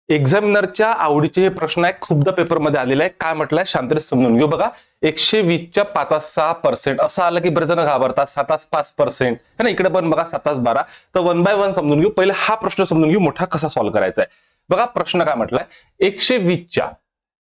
एक्झामिनरच्या आवडीचे हे प्रश्न आहे, खूपदा पेपरमध्ये आलेले आहे. काय म्हटलंय शांततेने समजून घेऊ. बघा 120च्या 5/6% असं आलं की बरेच जण घाबरतात. 7/5% है ना. इकडे पण बघा 7/12. तर 1 बाय 1 समजून घेऊ. पहिले हा प्रश्न समजून घेऊ मोठा कसा सॉल्व्ह करायचा आहे. बघा प्रश्न काय म्हटलाय 120च्या,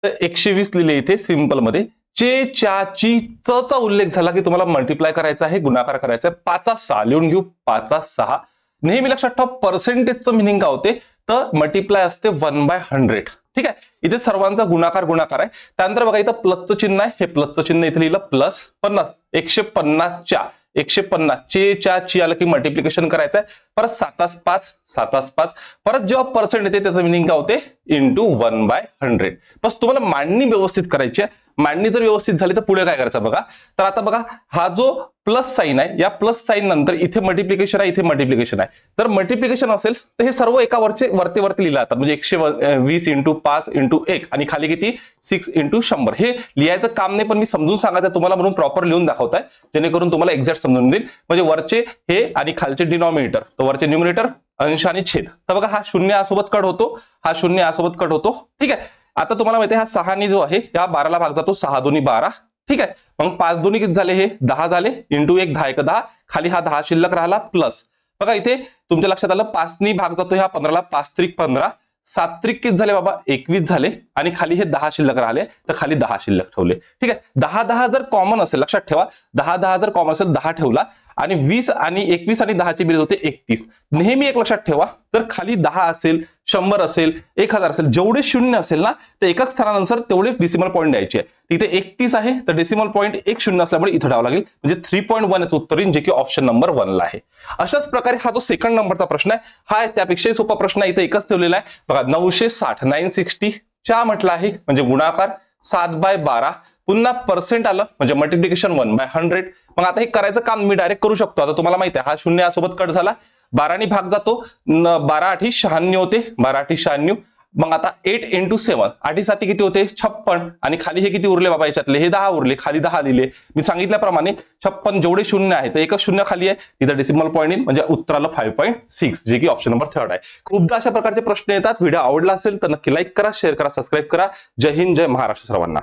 तर 120 लिहिले इथे सिंपल मध्ये. चे च्या ची च चा उल्लेख झाला की तुम्हाला मल्टिप्लाय करायचा आहे, गुणाकार करायचा आहे. 5/6 लिहून घेऊ. 5/6. नेहमी लक्षात ठेवा पर्सेंटेजचं मिनिंग काय होते, तर मल्टिप्लाय असते 1/100. ठीक आहे. इथे सर्वांचा गुणाकार आहे. त्यानंतर बघा इथं प्लसचं चिन्ह आहे, हे प्लसचं चिन्ह इथे लिहिलं प्लस 50. 150च्या 150 चे च्या ची आलं की मल्टिप्लिकेशन करायचं आहे. परत 7/5 परत जेव्हा पर्सेंट येते त्याचं मिनिंग काय होते इंटू 1/100. बस तुम्हाला मांडणी व्यवस्थित करायची आहे. मांडणी जर व्यवस्थित झाली तर पुढे काय करायचं बघा. तर आता बघा हा जो प्लस साइन आहे, या प्लस साइन नंतर इथे मल्टिप्लिकेशन आहे, इथे मल्टिप्लिकेशन आहे. जर मल्टिप्लिकेशन असेल तर हे सर्व एका वरती लिहिलं जातात. म्हणजे 120 इंटू 5 इंटू 1 आणि खाली किती 6 इंटू 100. हे लिहायचं काम नाही, पण मी समजून सांगायचं तुम्हाला म्हणून प्रॉपर लिहून दाखवताय, जेणेकरून तुम्हाला एक्झॅक्ट समजून देईल. म्हणजे वरचे हे आणि खालचे डिनॉमिनेटर, तर वरचे न्यूमरेटर अंश आणि छेद. तर बघा हा शून्य यासोबत कट होतो, हा शून्य यासोबत कट होतो. ठीक आहे. आता तुम्हाला माहिती आहे हा 6 जो आहे या 12ला भाग जातो. 6 दोन्ही 12. ठीक आहे. मग 5 दोन्ही किती झाले, हे 10 झाले. इंटू 1 10 1 10. खाली हा 10 शिल्लक राहिला प्लस. बघा इथे तुमच्या लक्षात आलं 5 नी भाग जातो ह्या 15ला. 5 त्रिक 15. 7 त्रिक किती झाले बाबा 21 झाले. आणि खाली हे 10 शिल्लक राहिले, तर खाली 10 शिल्लक ठेवले. ठीक आहे. 10 जर कॉमन असेल, लक्षात ठेवा 10 जर कॉमन असेल 10 ठेवला आणि 20 आणि 21 आणि 10 ची बेरीज होते 31. नेहमी एक लक्षात ठेवा, जर खाली 10 असेल, 100 असेल, 1000 असेल, जेवढे शून्य असेल ना तर एकक स्थानानुसार तेवढे डेसिमल पॉईंट द्यायचे आहे. तिथे 31 आहे तर डेसिमल पॉईंट एक शून्य असल्यामुळे इथे द्यावं लागेल. म्हणजे 3.1 याचं उत्तर येईल, जे की ऑप्शन नंबर 1 ला आहे. अशाच प्रकारे हा जो सेकंड नंबरचा प्रश्न आहे हा त्यापेक्षाही सोपा प्रश्न आहे. इथे एकच ठेवलेला आहे बघा. 960 960 च्या म्हटलं आहे म्हणजे गुणाकार 7/12. पुन्हा पर्सेंट आलं म्हणजे मल्टिप्लिकेशन 1/100. मग आता हे करायचं काम मी डायरेक्ट करू शकतो. आता तुम्हाला माहिती आहे हा शून्य यासोबत कट झाला. 12 नी भाग जातो. 12 8 96 होते. 12 8 96. मग आता 8 इंटू 7 8 7 किती होते 56. आणि खाली हे किती उरले बाबा, याच्यातले हे 10 उरले, खाली 10 दिले. मी सांगितल्याप्रमाणे 56 जेवढे शून्य आहे तर एकच शून्य खाली आहे, तिथं डेसिमल पॉईंट येईल. म्हणजे उत्तराला 5.6, जे की ऑप्शन नंबर 3 आहे. खूपदा अशा प्रकारचे प्रश्न येतात. व्हिडिओ आवडला असेल तर नक्की लाईक करा, शेअर करा, सबस्क्राईब करा. जय हिंद, जय महाराष्ट्र सर्वांना.